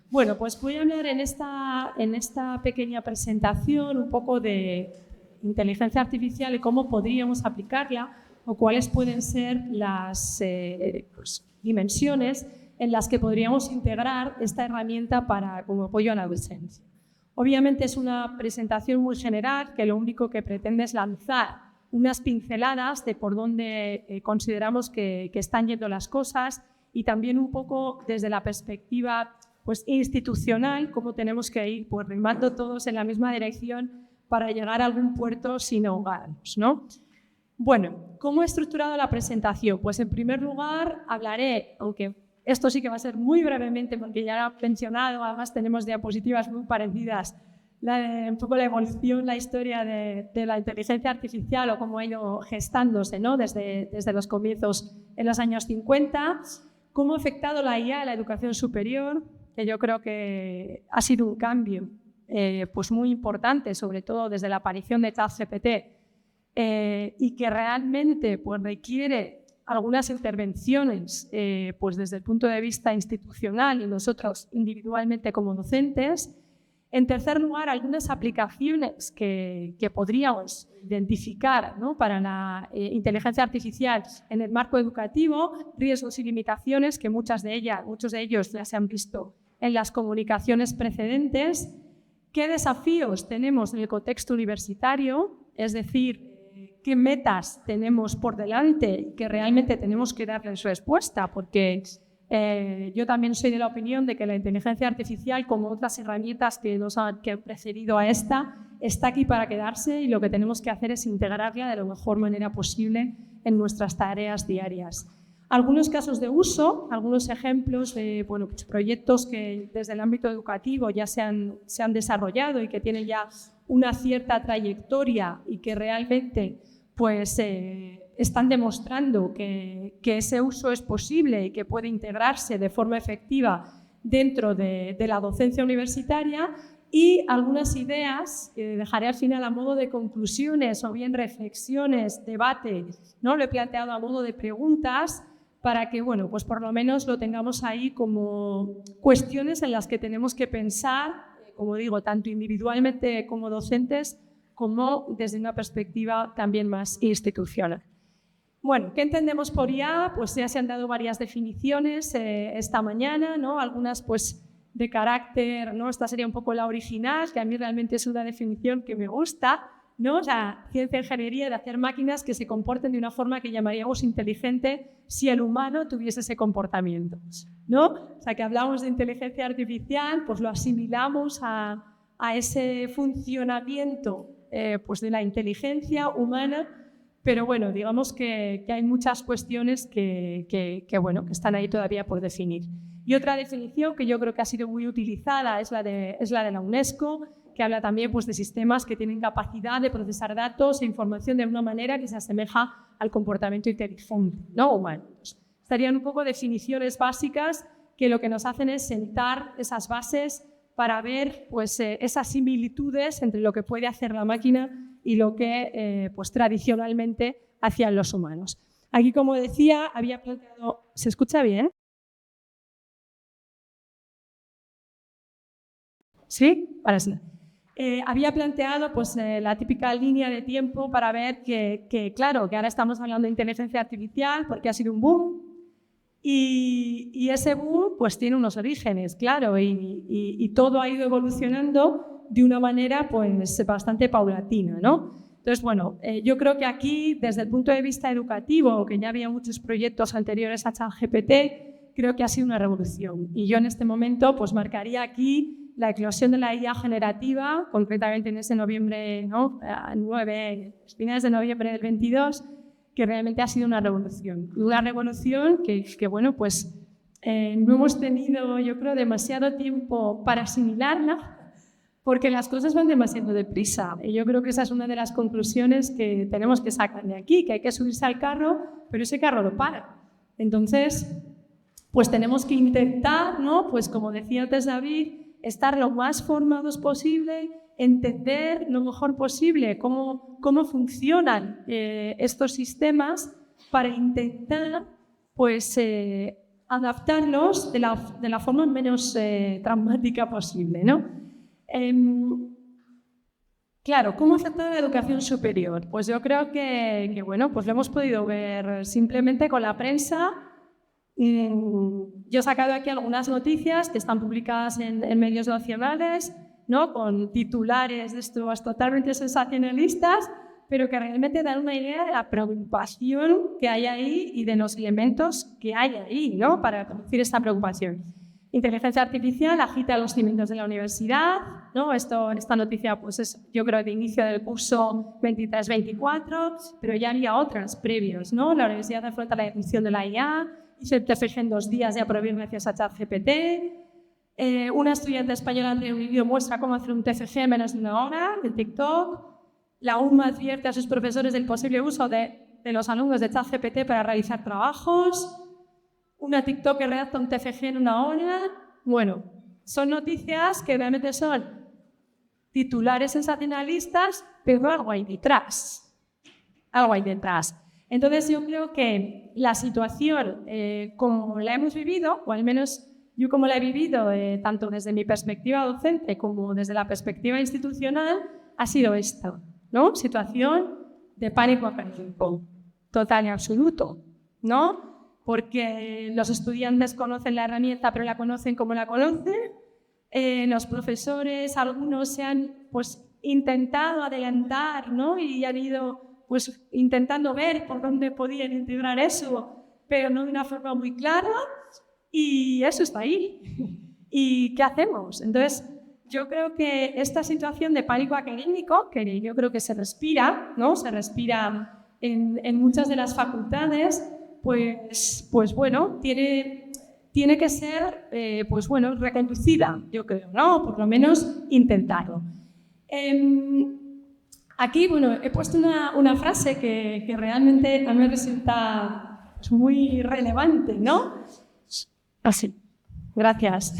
Bueno, pues voy a hablar en esta pequeña presentación un poco de inteligencia artificial y cómo podríamos aplicarla o cuáles pueden ser las dimensiones en las que podríamos integrar esta herramienta como apoyo a la docencia. Obviamente es una presentación muy general que lo único que pretende es lanzar unas pinceladas de por dónde consideramos que están yendo las cosas y también un poco desde la perspectiva institucional, cómo tenemos que ir remando todos en la misma dirección para llegar a algún puerto sin ahogarnos, ¿no? Bueno, ¿cómo he estructurado la presentación? Pues en primer lugar hablaré, aunque esto sí que va a ser muy brevemente porque ya lo he mencionado, además tenemos diapositivas muy parecidas, un poco la evolución, la historia de la inteligencia artificial o cómo ha ido gestándose, ¿no? desde los comienzos en los años 50, cómo ha afectado la IA a la educación superior, que yo creo que ha sido un cambio muy importante, sobre todo desde la aparición de ChatGPT, y que realmente requiere algunas intervenciones desde el punto de vista institucional y nosotros individualmente como docentes. En tercer lugar, algunas aplicaciones que podríamos identificar, ¿no?, para la inteligencia artificial en el marco educativo, riesgos y limitaciones, que muchos de ellos ya se han visto en las comunicaciones precedentes. ¿Qué desafíos tenemos en el contexto universitario? Es decir, ¿qué metas tenemos por delante que realmente tenemos que darles respuesta? Porque yo también soy de la opinión de que la inteligencia artificial, como otras herramientas que han precedido a esta, está aquí para quedarse y lo que tenemos que hacer es integrarla de la mejor manera posible en nuestras tareas diarias. Algunos casos de uso, algunos ejemplos de proyectos que desde el ámbito educativo ya se han desarrollado y que tienen ya una cierta trayectoria y que realmente están demostrando que ese uso es posible y que puede integrarse de forma efectiva dentro de la docencia universitaria, y algunas ideas que dejaré al final a modo de conclusiones o bien reflexiones, debate, ¿no? Lo he planteado a modo de preguntas para que por lo menos lo tengamos ahí como cuestiones en las que tenemos que pensar, como digo, tanto individualmente como docentes, como desde una perspectiva también más institucional. Bueno, ¿qué entendemos por IA? Pues ya se han dado varias definiciones esta mañana, ¿no? Algunas de carácter, ¿no? Esta sería un poco la original, que a mí realmente es una definición que me gusta, ¿no? La ciencia e ingeniería de hacer máquinas que se comporten de una forma que llamaríamos inteligente si el humano tuviese ese comportamiento, ¿no? O sea, que hablamos de inteligencia artificial, pues lo asimilamos a ese funcionamiento de la inteligencia humana, pero bueno, digamos que hay muchas cuestiones que están ahí todavía por definir. Y otra definición que yo creo que ha sido muy utilizada es la de la UNESCO, que habla también de sistemas que tienen capacidad de procesar datos e información de una manera que se asemeja al comportamiento inteligente, ¿no?, humano. Estarían un poco definiciones básicas que lo que nos hacen es sentar esas bases para ver esas similitudes entre lo que puede hacer la máquina y lo que tradicionalmente hacían los humanos. Aquí, como decía, había planteado... ¿Se escucha bien? ¿Sí? Ahora sí. Había planteado la típica línea de tiempo para ver que ahora estamos hablando de inteligencia artificial porque ha sido un boom y ese boom tiene unos orígenes, claro, y todo ha ido evolucionando de una manera bastante paulatina, ¿no? Entonces, yo creo que aquí, desde el punto de vista educativo, aunque ya había muchos proyectos anteriores a ChatGPT, creo que ha sido una revolución. Y yo en este momento marcaría aquí la eclosión de la IA generativa, concretamente en ese noviembre, ¿no?, finales de noviembre del 22, que realmente ha sido una revolución. Una revolución que no hemos tenido, yo creo, demasiado tiempo para asimilarla, porque las cosas van demasiado deprisa. Y yo creo que esa es una de las conclusiones que tenemos que sacar de aquí, que hay que subirse al carro, pero ese carro no para. Entonces, tenemos que intentar, ¿no?, como decía antes David, estar lo más formados posible, entender lo mejor posible cómo funcionan estos sistemas para intentar adaptarlos de la forma menos traumática posible, ¿no? Claro, ¿cómo afecta la educación superior? Pues yo creo que bueno, pues lo hemos podido ver simplemente con la prensa. Yo he sacado aquí algunas noticias que están publicadas en medios nacionales, ¿no? Con titulares de estos totalmente sensacionalistas, pero que realmente dan una idea de la preocupación que hay ahí y de los elementos que hay ahí, ¿no? Para reducir esta preocupación. Inteligencia artificial agita los cimientos de la universidad, ¿no? Esta noticia pues es, yo creo, de inicio del curso 23-24, pero ya había otras previos, ¿no? La universidad afronta la ejecución de la IA, hizo el TFG en 2 días y aprobó gracias a ChatGPT. Una estudiante española en Reino Unido muestra cómo hacer un TFG en menos de 1 hora en TikTok. La UMA advierte a sus profesores del posible uso de los alumnos de ChatGPT para realizar trabajos. Una TikTok que redacta un TFG en 1 hora. Bueno, son noticias que realmente son titulares sensacionalistas, pero algo hay detrás. Algo hay detrás. Entonces yo creo que la situación como la hemos vivido, o al menos yo como la he vivido tanto desde mi perspectiva docente como desde la perspectiva institucional, ha sido esta, ¿no? Situación de pánico académico, total y absoluto, ¿no? Porque los estudiantes conocen la herramienta, pero la conocen como la conocen. Los profesores, algunos se han pues, intentado adelantar, ¿no? Y han ido pues, intentando ver por dónde podían integrar eso, pero no de una forma muy clara. Y eso está ahí. ¿Y qué hacemos? Entonces, yo creo que esta situación de pánico académico, que yo creo que se respira, ¿no? Se respira en muchas de las facultades, pues bueno, tiene que ser pues bueno, reconducida, yo creo, ¿no? Por lo menos intentarlo. Aquí, bueno, he puesto una frase que realmente a mí me resulta pues, muy relevante, ¿no? Así, gracias.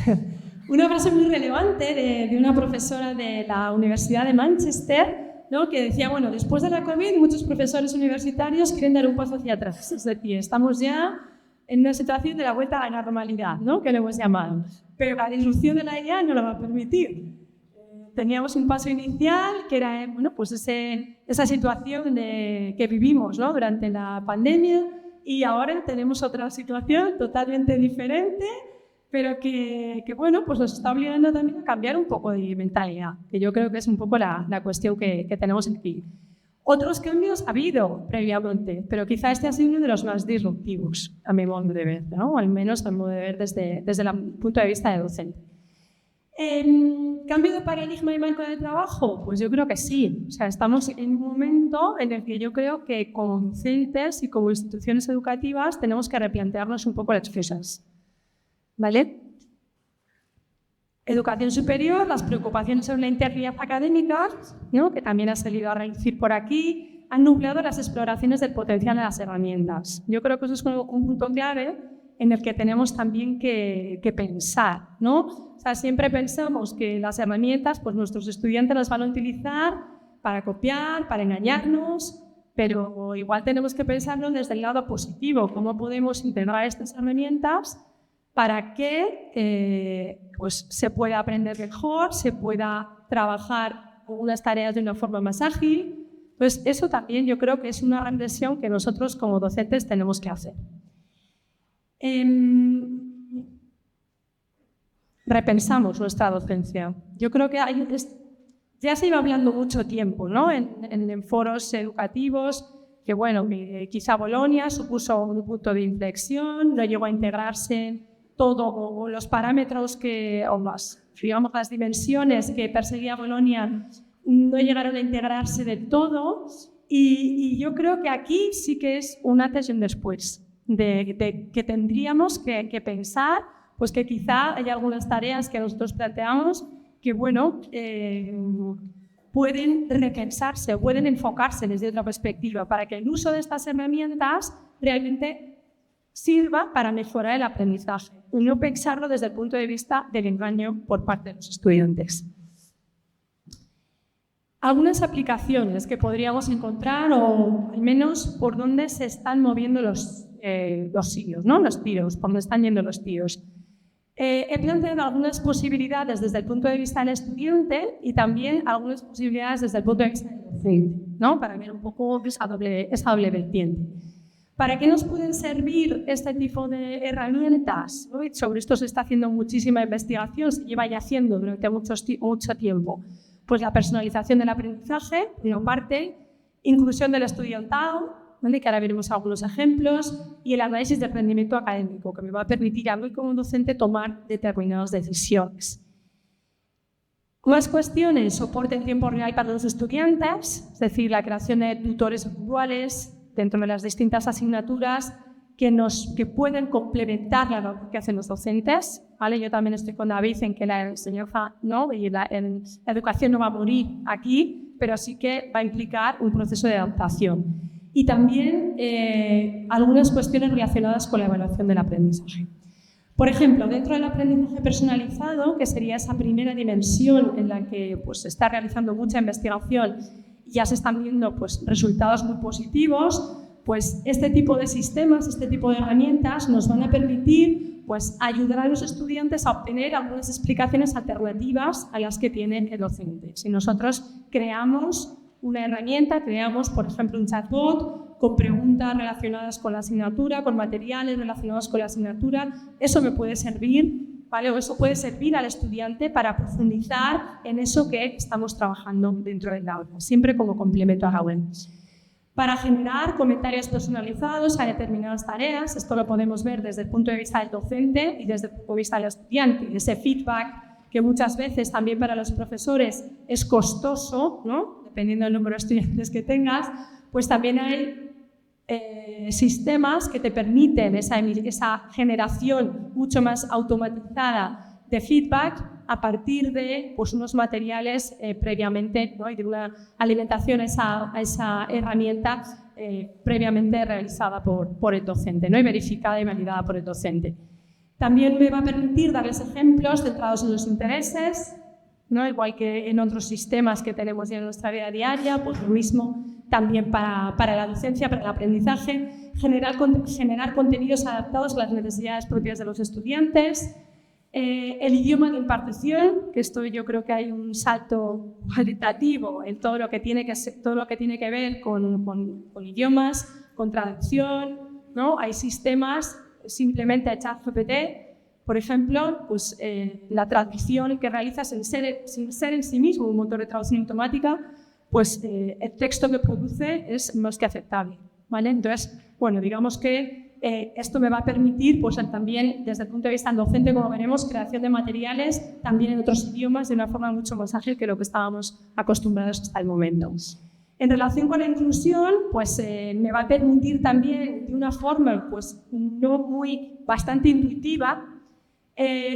Una frase muy relevante de una profesora de la Universidad de Manchester, ¿no? Que decía, bueno, después de la COVID muchos profesores universitarios quieren dar un paso hacia atrás, es decir, estamos ya en una situación de la vuelta a la normalidad, ¿no? Que lo hemos llamado, pero la disrupción de la IA no lo va a permitir. Teníamos un paso inicial que era bueno, pues esa situación que vivimos, ¿no? Durante la pandemia, y ahora tenemos otra situación totalmente diferente, pero que bueno, pues nos está obligando también a cambiar un poco de mentalidad, que yo creo que es un poco la cuestión que tenemos aquí. Otros cambios ha habido previamente, pero quizá este ha sido uno de los más disruptivos, a mi modo de ver, ¿no? O al menos a mi modo de ver desde el punto de vista de docente. ¿Cambio de paradigma y marco de trabajo? Pues yo creo que sí. O sea, estamos en un momento en el que yo creo que como docentes y como instituciones educativas tenemos que replantearnos un poco las cosas. ¿Vale? Educación superior, las preocupaciones sobre la integridad académica, ¿no? Que también ha salido a reducir por aquí, han nucleado las exploraciones del potencial de las herramientas. Yo creo que eso es un punto clave en el que tenemos también que pensar, ¿no? O sea, siempre pensamos que las herramientas, pues nuestros estudiantes las van a utilizar para copiar, para engañarnos, pero igual tenemos que pensarlo desde el lado positivo, cómo podemos integrar estas herramientas para que pues se pueda aprender mejor, se pueda trabajar algunas tareas de una forma más ágil. Pues eso también yo creo que es una reflexión que nosotros como docentes tenemos que hacer. Repensamos nuestra docencia. Yo creo que ya se iba hablando mucho tiempo, ¿no? en foros educativos, que bueno, quizá Bolonia supuso un punto de inflexión, no llegó a integrarse todo, o los parámetros digamos, las dimensiones que perseguía Bolonia no llegaron a integrarse de todo, y yo creo que aquí sí que es un antes y un después, de que tendríamos que pensar pues que quizá hay algunas tareas que nosotros planteamos que, bueno, pueden repensarse, pueden enfocarse desde otra perspectiva para que el uso de estas herramientas realmente sirva para mejorar el aprendizaje y no pensarlo desde el punto de vista del engaño por parte de los estudiantes. Algunas aplicaciones que podríamos encontrar, o al menos por dónde se están moviendo los los sitios, ¿no? Los tiros, por donde están yendo los tiros. He planteado algunas posibilidades desde el punto de vista del estudiante y también algunas posibilidades desde el punto de vista del docente, ¿no? Para ver un poco esa doble vertiente. ¿Para qué nos pueden servir este tipo de herramientas? ¿No? Sobre esto se está haciendo muchísima investigación, se lleva ya haciendo durante mucho tiempo. Pues la personalización del aprendizaje, por una parte, inclusión del estudiantado, ¿vale? Que ahora veremos algunos ejemplos, y el análisis del rendimiento académico, que me va a permitir a mí como docente tomar determinadas decisiones. Más cuestiones, soporte en tiempo real para los estudiantes, es decir, la creación de tutores virtuales dentro de las distintas asignaturas que pueden complementar la labor que hacen los docentes, ¿vale? Yo también estoy con David en que la enseñanza, ¿no? Y la educación no va a morir aquí, pero sí que va a implicar un proceso de adaptación. Y también algunas cuestiones relacionadas con la evaluación del aprendizaje. Por ejemplo, dentro del aprendizaje personalizado, que sería esa primera dimensión en la que pues, se está realizando mucha investigación y ya se están viendo pues, resultados muy positivos, pues este tipo de sistemas, este tipo de herramientas nos van a permitir pues, ayudar a los estudiantes a obtener algunas explicaciones alternativas a las que tiene el docente. Si nosotros creamos una herramienta, creamos, por ejemplo, un chatbot con preguntas relacionadas con la asignatura, con materiales relacionados con la asignatura, eso me puede servir, ¿vale? O eso puede servir al estudiante para profundizar en eso que estamos trabajando dentro del aula, siempre como complemento a la web. Para generar comentarios personalizados a determinadas tareas, esto lo podemos ver desde el punto de vista del docente y desde el punto de vista del estudiante, ese feedback que muchas veces también para los profesores es costoso, ¿no? Dependiendo del número de estudiantes que tengas, pues también hay sistemas que te permiten esa generación mucho más automatizada de feedback a partir de pues, unos materiales previamente, ¿no? Y de una alimentación a esa herramienta previamente realizada por el docente, ¿no? Y verificada y validada por el docente. También me va a permitir darles ejemplos centrados en los intereses, ¿no? Igual que en otros sistemas que tenemos ya en nuestra vida diaria, pues lo mismo también para la docencia, para el aprendizaje, generar contenidos adaptados a las necesidades propias de los estudiantes, el idioma de impartición, que esto yo creo que hay un salto cualitativo en todo lo que tiene que ver con idiomas, con traducción, ¿no? Hay sistemas, simplemente ChatGPT, por ejemplo, pues, la traducción que realizas sin ser en sí mismo un motor de traducción automática, pues el texto que produce es más que aceptable, ¿vale? Entonces, bueno, digamos que esto me va a permitir, pues también desde el punto de vista docente, como veremos, creación de materiales también en otros idiomas de una forma mucho más ágil que lo que estábamos acostumbrados hasta el momento. En relación con la inclusión, pues me va a permitir también de una forma pues bastante intuitiva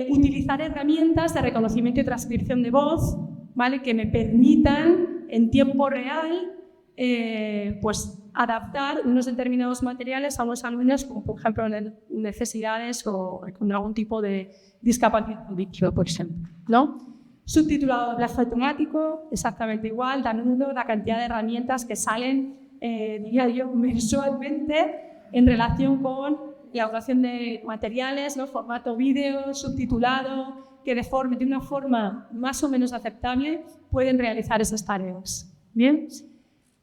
utilizar herramientas de reconocimiento y transcripción de voz, ¿vale? Que me permitan en tiempo real pues adaptar unos determinados materiales a unos alumnos, como por ejemplo necesidades o con algún tipo de discapacidad auditiva, por ejemplo, ¿no? Subtitulado doblaje automático, exactamente igual, dando la cantidad de herramientas que salen, diría yo, mensualmente en relación con elaboración de materiales, ¿no? Formato vídeo, subtitulado, que de una forma más o menos aceptable pueden realizar esas tareas. ¿Bien?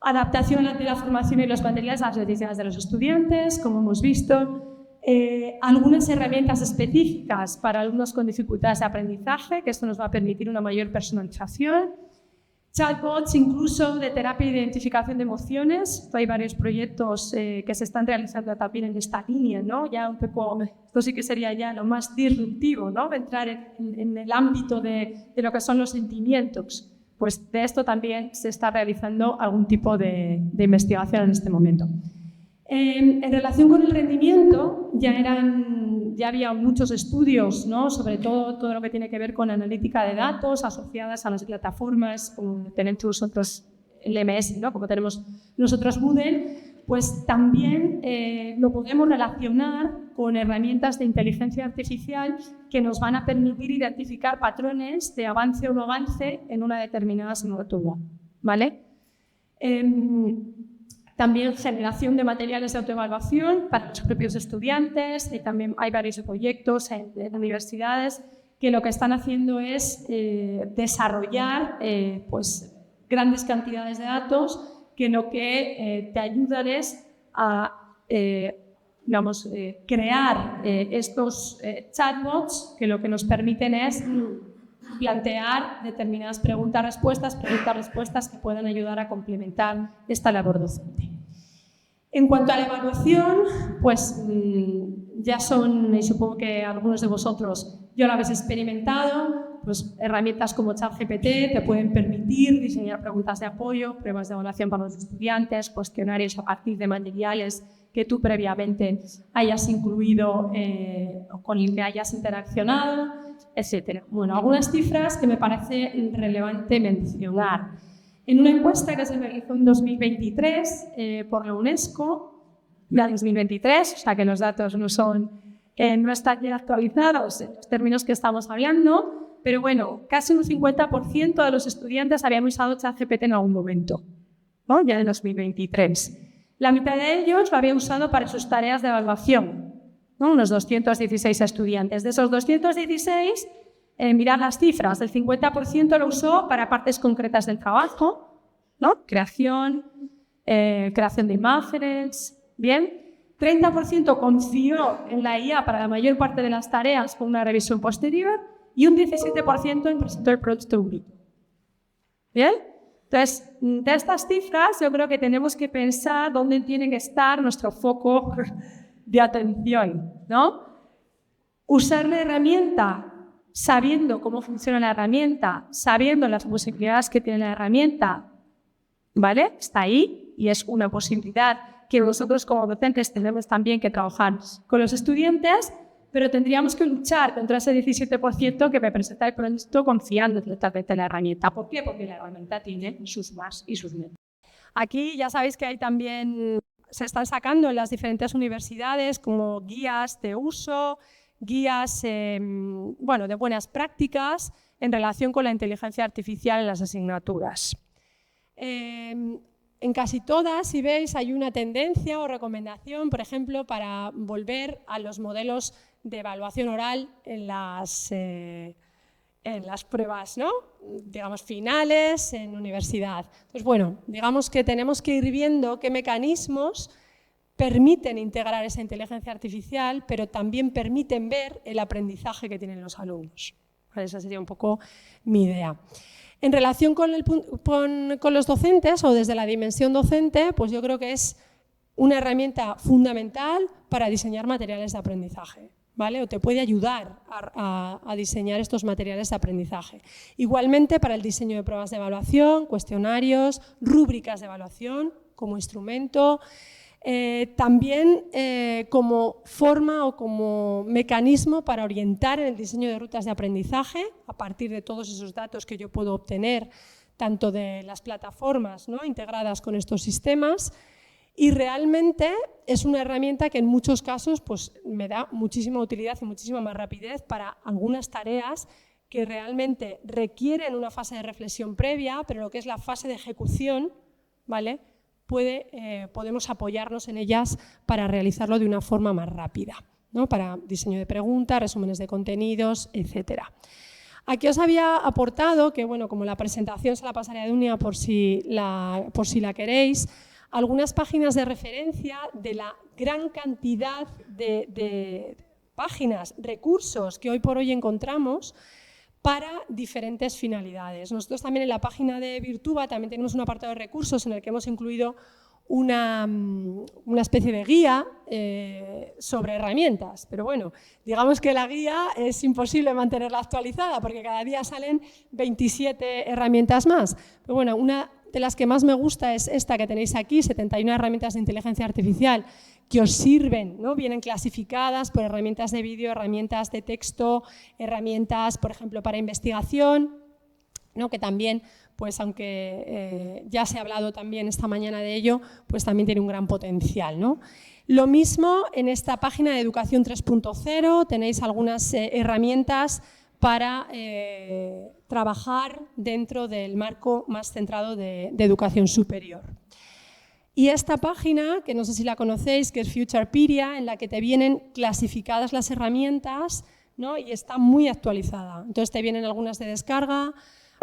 Adaptación de la formación y los materiales a las necesidades de los estudiantes, como hemos visto. Algunas herramientas específicas para alumnos con dificultades de aprendizaje, que esto nos va a permitir una mayor personalización. Chatbots incluso de terapia e identificación de emociones. Hay varios proyectos que se están realizando también en esta línea, ¿no? Ya un poco, esto sí que sería ya lo más disruptivo, ¿no? Entrar en el ámbito de lo que son los sentimientos. Pues de esto también se está realizando algún tipo de investigación en este momento. En relación con el rendimiento, ya había muchos estudios, ¿no? Sobre todo lo que tiene que ver con analítica de datos asociadas a las plataformas, como tenéis vosotros LMS, ¿no? Como tenemos nosotros Moodle, pues también lo podemos relacionar con herramientas de inteligencia artificial que nos van a permitir identificar patrones de avance o no avance en una determinada asignatura, ¿vale? También generación de materiales de autoevaluación para los propios estudiantes, y también hay varios proyectos en universidades que lo que están haciendo es desarrollar pues, grandes cantidades de datos que lo que te ayudan es a crear estos chatbots que lo que nos permiten es plantear determinadas preguntas-respuestas que puedan ayudar a complementar esta labor docente. En cuanto a la evaluación, pues ya son, y supongo que algunos de vosotros ya lo habéis experimentado, pues herramientas como ChatGPT te pueden permitir diseñar preguntas de apoyo, pruebas de evaluación para los estudiantes, cuestionarios a partir de materiales que tú previamente hayas incluido o con el que hayas interaccionado, etc. Bueno, algunas cifras que me parece relevante mencionar. En una encuesta que se realizó en 2023 por la UNESCO, la 2023, o sea que los datos no están ya actualizados en los términos que estamos hablando, pero bueno, casi un 50% de los estudiantes habían usado ChatGPT en algún momento, ¿no? Ya en 2023. La mitad de ellos lo había usado para sus tareas de evaluación, ¿no? Unos 216 estudiantes. De esos 216, mirad las cifras, el 50% lo usó para partes concretas del trabajo, ¿no? Creación de imágenes, bien. 30% confió en la IA para la mayor parte de las tareas con una revisión posterior y un 17% en presentó el producto bruto. ¿Bien? Entonces, de estas cifras yo creo que tenemos que pensar dónde tiene que estar nuestro foco de atención, ¿no? Usar la herramienta sabiendo cómo funciona la herramienta, sabiendo las posibilidades que tiene la herramienta, ¿vale? Está ahí y es una posibilidad que nosotros como docentes tenemos también que trabajar con los estudiantes, pero tendríamos que luchar contra ese 17% que me presenta el proyecto confiando totalmente en la herramienta. ¿Por qué? Porque la herramienta tiene sus más y sus menos. Aquí ya sabéis que hay también, se están sacando en las diferentes universidades como guías de uso, guías de buenas prácticas en relación con la inteligencia artificial en las asignaturas. En casi todas, si veis, hay una tendencia o recomendación, por ejemplo, para volver a los modelos de evaluación oral en las pruebas, ¿no? Digamos, finales en universidad. Entonces, bueno, digamos que tenemos que ir viendo qué mecanismos permiten integrar esa inteligencia artificial, pero también permiten ver el aprendizaje que tienen los alumnos. Esa sería un poco mi idea. En relación con los docentes o desde la dimensión docente, pues yo creo que es una herramienta fundamental para diseñar materiales de aprendizaje, ¿vale? O te puede ayudar a diseñar estos materiales de aprendizaje. Igualmente para el diseño de pruebas de evaluación, cuestionarios, rúbricas de evaluación como instrumento. También como forma o como mecanismo para orientar en el diseño de rutas de aprendizaje a partir de todos esos datos que yo puedo obtener tanto de las plataformas, ¿no?, integradas con estos sistemas, y realmente es una herramienta que en muchos casos pues, me da muchísima utilidad y muchísima más rapidez para algunas tareas que realmente requieren una fase de reflexión previa, pero lo que es la fase de ejecución, ¿vale?, podemos apoyarnos en ellas para realizarlo de una forma más rápida, ¿no? Para diseño de preguntas, resúmenes de contenidos, etc. Aquí os había aportado, que bueno, como la presentación se la pasaré a Dunia por si la queréis, algunas páginas de referencia de la gran cantidad de páginas, recursos que hoy por hoy encontramos para diferentes finalidades. Nosotros también en la página de Virtuba también tenemos un apartado de recursos en el que hemos incluido una especie de guía sobre herramientas, pero bueno, digamos que la guía es imposible mantenerla actualizada porque cada día salen 27 herramientas más. Pero bueno, una de las que más me gusta es esta que tenéis aquí, 71 herramientas de inteligencia artificial que os sirven, ¿no? Vienen clasificadas por herramientas de vídeo, herramientas de texto, herramientas, por ejemplo, para investigación, ¿no? Que también, pues aunque ya se ha hablado también esta mañana de ello, pues también tiene un gran potencial, ¿no? Lo mismo en esta página de Educación 3.0, tenéis algunas herramientas para trabajar dentro del marco más centrado de educación superior. Y esta página, que no sé si la conocéis, que es Futurepedia, en la que te vienen clasificadas las herramientas, ¿no? Y está muy actualizada. Entonces te vienen algunas de descarga,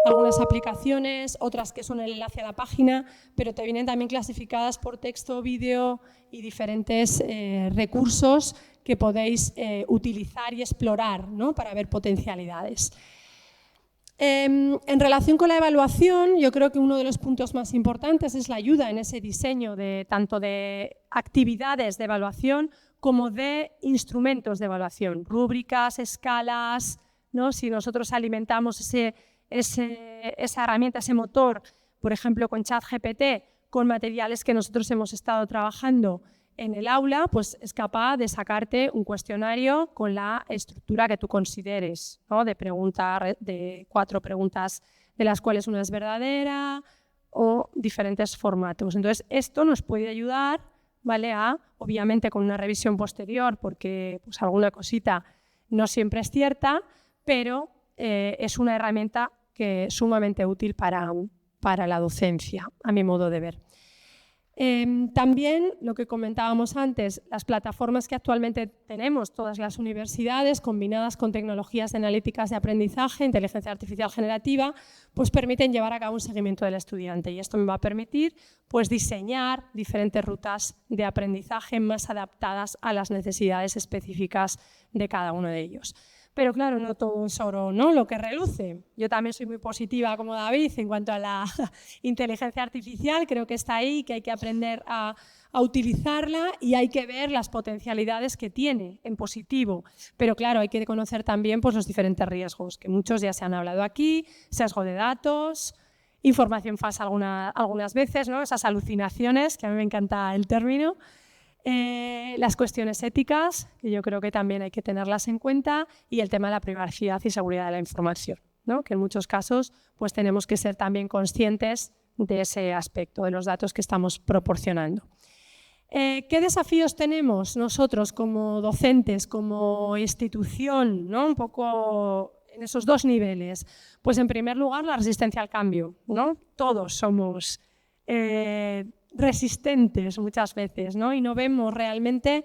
algunas aplicaciones, otras que son el enlace a la página, pero te vienen también clasificadas por texto, vídeo y diferentes recursos que podéis utilizar y explorar, ¿no? Para ver potencialidades. En relación con la evaluación, yo creo que uno de los puntos más importantes es la ayuda en ese diseño de tanto de actividades de evaluación como de instrumentos de evaluación, rúbricas, escalas, ¿no? Si nosotros alimentamos esa herramienta, ese motor, por ejemplo, con ChatGPT, con materiales que nosotros hemos estado trabajando en el aula, pues es capaz de sacarte un cuestionario con la estructura que tú consideres, ¿no? De 4 preguntas, de las cuales una es verdadera, o diferentes formatos. Entonces, esto nos puede ayudar, ¿vale? Obviamente con una revisión posterior, porque pues, alguna cosita no siempre es cierta, pero es una herramienta que es sumamente útil para la docencia, a mi modo de ver. También, lo que comentábamos antes, las plataformas que actualmente tenemos, todas las universidades, combinadas con tecnologías analíticas de aprendizaje, inteligencia artificial generativa, pues permiten llevar a cabo un seguimiento del estudiante. Y esto me va a permitir pues, diseñar diferentes rutas de aprendizaje más adaptadas a las necesidades específicas de cada uno de ellos. Pero claro, no todo es oro, ¿no? Lo que reluce. Yo también soy muy positiva como David en cuanto a la inteligencia artificial, creo que está ahí, que hay que aprender a utilizarla y hay que ver las potencialidades que tiene en positivo. Pero claro, hay que conocer también pues, los diferentes riesgos, que muchos ya se han hablado aquí, sesgo de datos, información falsa algunas veces, ¿no? Esas alucinaciones, que a mí me encanta el término. Las cuestiones éticas, que yo creo que también hay que tenerlas en cuenta, y el tema de la privacidad y seguridad de la información, ¿no? Que en muchos casos pues, tenemos que ser también conscientes de ese aspecto, de los datos que estamos proporcionando. ¿Qué desafíos tenemos nosotros como docentes, como institución, ¿no? Un poco en esos 2 niveles? Pues en primer lugar la resistencia al cambio, ¿no? Todos somos resistentes muchas veces, ¿no? Y no vemos realmente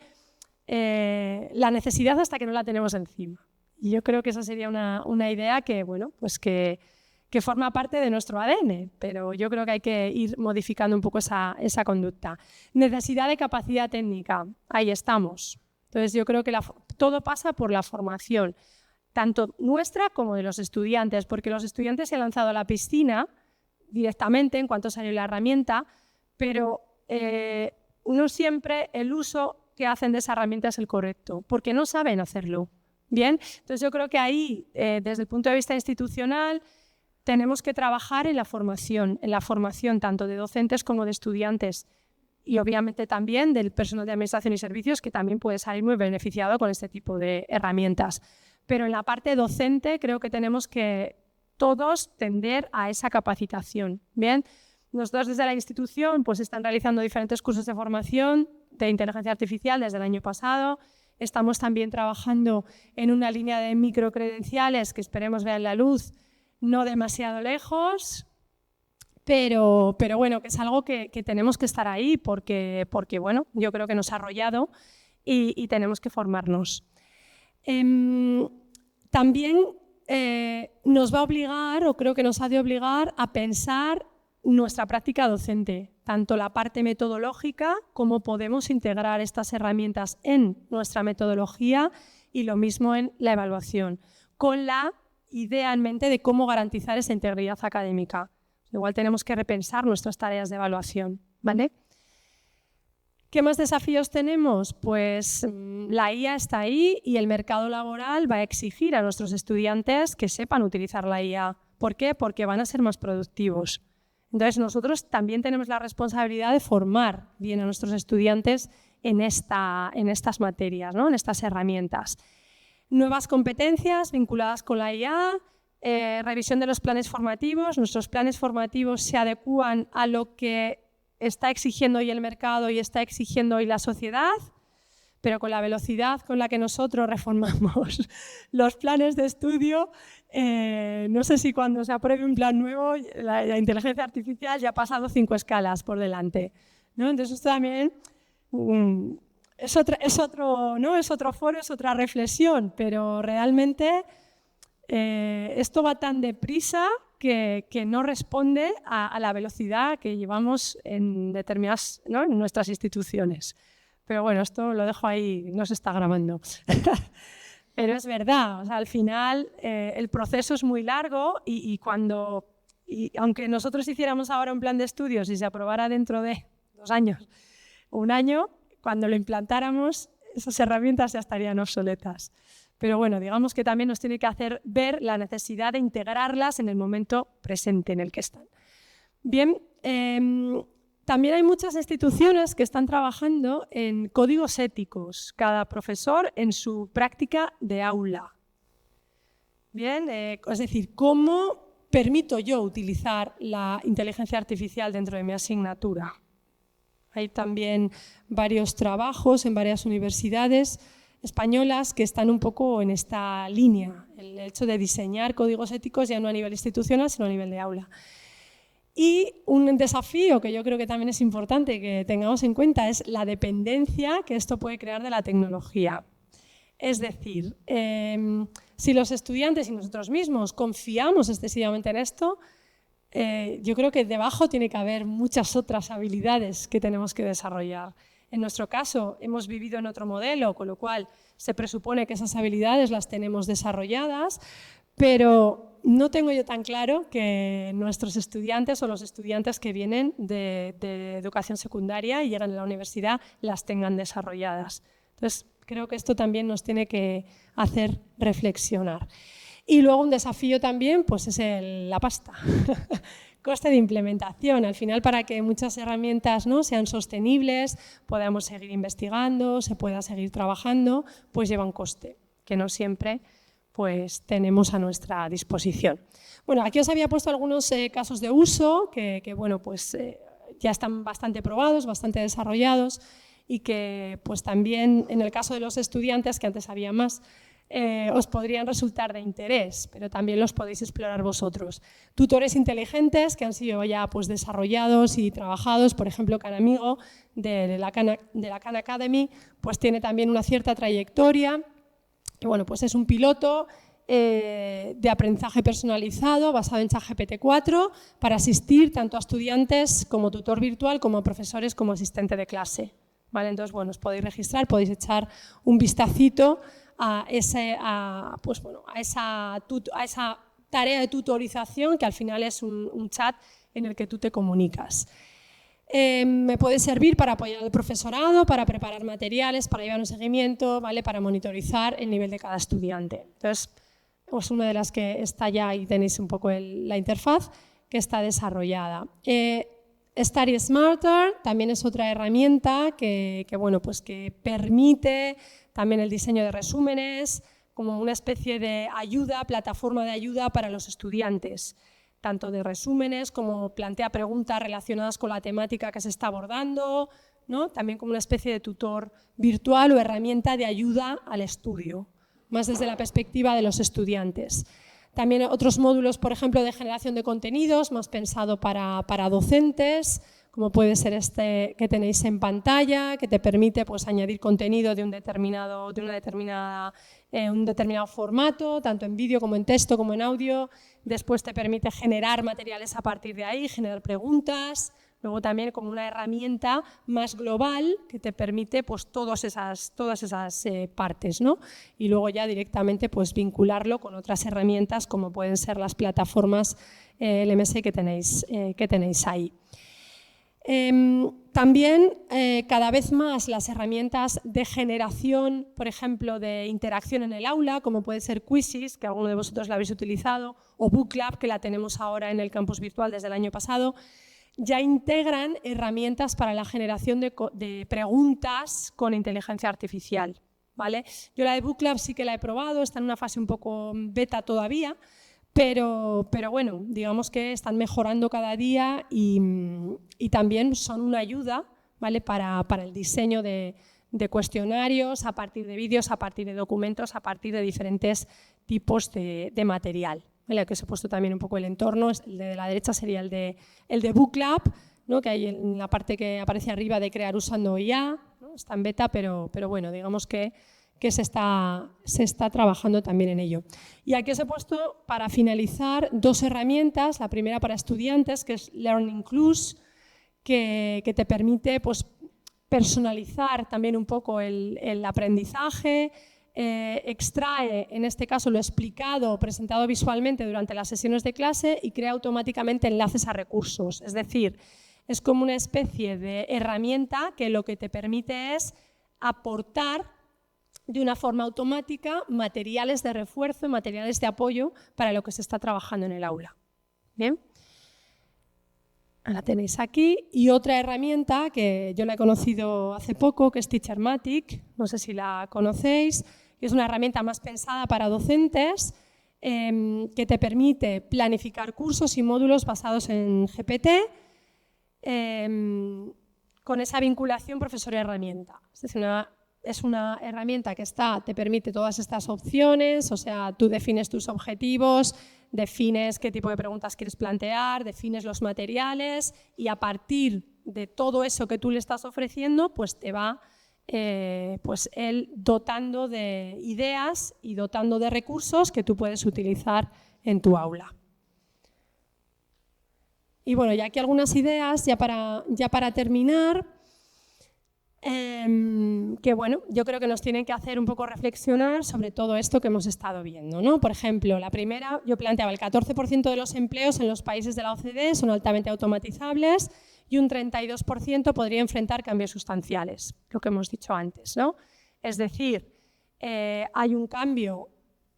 la necesidad hasta que no la tenemos encima. Y yo creo que esa sería una idea que, bueno, pues que forma parte de nuestro ADN, pero yo creo que hay que ir modificando un poco esa conducta. Necesidad de capacidad técnica, ahí estamos. Entonces yo creo que todo pasa por la formación, tanto nuestra como de los estudiantes, porque los estudiantes se han lanzado a la piscina directamente en cuanto salió la herramienta, pero no siempre el uso que hacen de esa herramienta es el correcto, porque no saben hacerlo. Bien, entonces yo creo que ahí, desde el punto de vista institucional, tenemos que trabajar en la formación tanto de docentes como de estudiantes y obviamente también del personal de administración y servicios, que también puede salir muy beneficiado con este tipo de herramientas. Pero en la parte docente creo que tenemos que todos tender a esa capacitación. Bien, nosotros desde la institución pues están realizando diferentes cursos de formación de inteligencia artificial desde el año pasado. Estamos también trabajando en una línea de microcredenciales que esperemos vean la luz no demasiado lejos, pero bueno, que es algo que tenemos que estar ahí porque bueno, yo creo que nos ha arrollado y tenemos que formarnos. También nos va a obligar, o creo que nos ha de obligar, a pensar nuestra práctica docente, tanto la parte metodológica, cómo podemos integrar estas herramientas en nuestra metodología, y lo mismo en la evaluación, con la idea en mente de cómo garantizar esa integridad académica. Igual tenemos que repensar nuestras tareas de evaluación, ¿vale? ¿Qué más desafíos tenemos? Pues la IA está ahí y el mercado laboral va a exigir a nuestros estudiantes que sepan utilizar la IA. ¿Por qué? Porque van a ser más productivos. Entonces nosotros también tenemos la responsabilidad de formar bien a nuestros estudiantes en estas materias, ¿no? En estas herramientas. Nuevas competencias vinculadas con la IA, revisión de los planes formativos. Nuestros planes formativos se adecúan a lo que está exigiendo hoy el mercado y está exigiendo hoy la sociedad, pero con la velocidad con la que nosotros reformamos los planes de estudio, no sé si cuando se apruebe un plan nuevo, la inteligencia artificial ya ha pasado 5 escalas por delante. ¿no? Entonces esto también es otro foro, es otra reflexión, pero realmente esto va tan deprisa que no responde a la velocidad que llevamos en determinadas, ¿no?, en nuestras instituciones. Pero bueno, esto lo dejo ahí, no se está grabando. Pero es verdad, o sea, al final el proceso es muy largo y aunque nosotros hiciéramos ahora un plan de estudios y se aprobara dentro de 2 años, 1 año, cuando lo implantáramos, esas herramientas ya estarían obsoletas. Pero bueno, digamos que también nos tiene que hacer ver la necesidad de integrarlas en el momento presente en el que están. Bien, también hay muchas instituciones que están trabajando en códigos éticos, cada profesor en su práctica de aula. Bien, es decir, ¿cómo permito yo utilizar la inteligencia artificial dentro de mi asignatura? Hay también varios trabajos en varias universidades españolas que están un poco en esta línea, el hecho de diseñar códigos éticos ya no a nivel institucional, sino a nivel de aula. Y un desafío que yo creo que también es importante que tengamos en cuenta es la dependencia que esto puede crear de la tecnología. Es decir, si los estudiantes y nosotros mismos confiamos excesivamente en esto, yo creo que debajo tiene que haber muchas otras habilidades que tenemos que desarrollar. En nuestro caso, hemos vivido en otro modelo, con lo cual se presupone que esas habilidades las tenemos desarrolladas, pero no tengo yo tan claro que nuestros estudiantes o los estudiantes que vienen de educación secundaria y llegan a la universidad las tengan desarrolladas. Entonces, creo que esto también nos tiene que hacer reflexionar. Y luego un desafío también pues es la pasta. Coste de implementación. Al final, para que muchas herramientas, ¿no?, sean sostenibles, podamos seguir investigando, se pueda seguir trabajando, pues lleva un coste que no siempre pues tenemos a nuestra disposición. Bueno, aquí os había puesto algunos casos de uso que bueno, pues ya están bastante probados, bastante desarrollados y que pues también en el caso de los estudiantes, que antes había más, os podrían resultar de interés, pero también los podéis explorar vosotros. Tutores inteligentes que han sido ya pues desarrollados y trabajados, por ejemplo, Canamigo de la Khan Academy, pues tiene también una cierta trayectoria. Y bueno, pues es un piloto de aprendizaje personalizado basado en ChatGPT-4 para asistir tanto a estudiantes como tutor virtual, como a profesores, como asistente de clase. ¿Vale? Entonces, bueno, os podéis registrar, podéis echar un vistacito a esa tarea de tutorización que al final es un chat en el que tú te comunicas. Me puede servir para apoyar al profesorado, para preparar materiales, para llevar un seguimiento, ¿vale?, para monitorizar el nivel de cada estudiante. Entonces, es una de las que está ya, ahí tenéis un poco la interfaz que está desarrollada. Study Smarter también es otra herramienta que permite también el diseño de resúmenes como una especie de ayuda, plataforma de ayuda para los estudiantes, tanto de resúmenes como plantea preguntas relacionadas con la temática que se está abordando, ¿no?, también como una especie de tutor virtual o herramienta de ayuda al estudio, más desde la perspectiva de los estudiantes. También otros módulos, por ejemplo, de generación de contenidos, más pensado para docentes, como puede ser este que tenéis en pantalla, que te permite pues añadir contenido de un determinado formato, tanto en vídeo como en texto como en audio. Después te permite generar materiales a partir de ahí, generar preguntas. Luego también como una herramienta más global que te permite pues todas esas partes, ¿no? Y luego ya directamente pues vincularlo con otras herramientas como pueden ser las plataformas LMS que tenéis ahí. También cada vez más las herramientas de generación, por ejemplo, de interacción en el aula, como puede ser Quizzes, que alguno de vosotros la habéis utilizado, o Booklab, que la tenemos ahora en el campus virtual desde el año pasado, ya integran herramientas para la generación de preguntas con inteligencia artificial, ¿vale? Yo la de Booklab sí que la he probado, está en una fase un poco beta todavía, pero bueno, digamos que están mejorando cada día y también son una ayuda, ¿vale?, para el diseño de cuestionarios a partir de vídeos, a partir de documentos, a partir de diferentes tipos de material. ¿Vale? Que os he puesto también un poco el entorno, el de la derecha sería el de Booklab, ¿no? Que hay en la parte que aparece arriba de crear usando IA, ¿no? Está en beta, pero bueno, digamos que se está trabajando también en ello. Y aquí os he puesto, para finalizar, 2 herramientas. La primera para estudiantes, que es Learning Clues, que te permite pues, personalizar también un poco el aprendizaje, extrae, en este caso, lo explicado o presentado visualmente durante las sesiones de clase y crea automáticamente enlaces a recursos. Es decir, es como una especie de herramienta que lo que te permite es aportar de una forma automática materiales de refuerzo y materiales de apoyo para lo que se está trabajando en el aula. ¿Bien? La tenéis aquí. Y otra herramienta que yo la he conocido hace poco, que es Teachermatic, no sé si la conocéis, que es una herramienta más pensada para docentes que te permite planificar cursos y módulos basados en GPT con esa vinculación profesor-herramienta. Es decir, es una herramienta que te permite todas estas opciones, o sea, tú defines tus objetivos, defines qué tipo de preguntas quieres plantear, defines los materiales y a partir de todo eso que tú le estás ofreciendo, pues te va pues él dotando de ideas y dotando de recursos que tú puedes utilizar en tu aula. Y bueno, ya aquí algunas ideas ya para terminar. Que bueno, yo creo que nos tienen que hacer un poco reflexionar sobre todo esto que hemos estado viendo, ¿no? Por ejemplo, la primera, yo planteaba el 14% de los empleos en los países de la OCDE son altamente automatizables y un 32% podría enfrentar cambios sustanciales, lo que hemos dicho antes, ¿no? Es decir, hay un cambio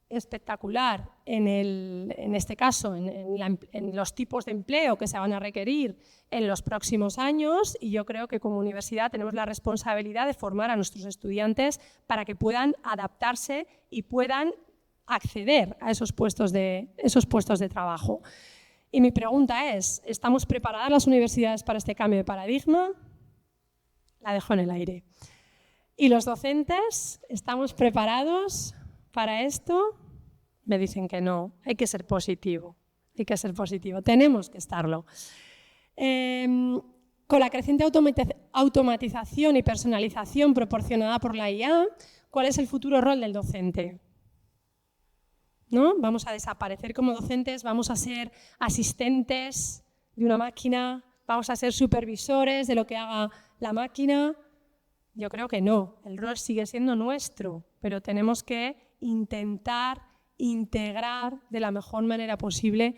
espectacular en este caso, en los tipos de empleo que se van a requerir en los próximos años y yo creo que como universidad tenemos la responsabilidad de formar a nuestros estudiantes para que puedan adaptarse y puedan acceder a esos puestos de trabajo. Y mi pregunta es, ¿estamos preparadas las universidades para este cambio de paradigma? La dejo en el aire. ¿Y los docentes, estamos preparados para esto? Me dicen que no, hay que ser positivo, tenemos que estarlo. Con la creciente automatización y personalización proporcionada por la IA, ¿cuál es el futuro rol del docente? ¿No? ¿Vamos a desaparecer como docentes? ¿Vamos a ser asistentes de una máquina? ¿Vamos a ser supervisores de lo que haga la máquina? Yo creo que no, el rol sigue siendo nuestro, pero tenemos que intentar integrar de la mejor manera posible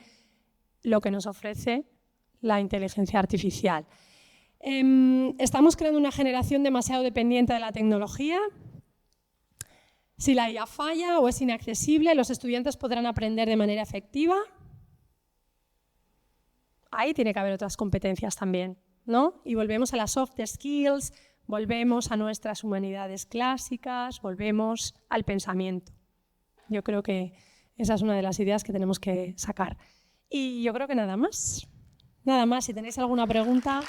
lo que nos ofrece la inteligencia artificial. ¿Estamos creando una generación demasiado dependiente de la tecnología? Si la IA falla o es inaccesible, ¿los estudiantes podrán aprender de manera efectiva? Ahí tiene que haber otras competencias también, ¿no? Y volvemos a las soft skills, volvemos a nuestras humanidades clásicas, volvemos al pensamiento. Yo creo que esa es una de las ideas que tenemos que sacar. Y yo creo que nada más. Nada más, si tenéis alguna pregunta...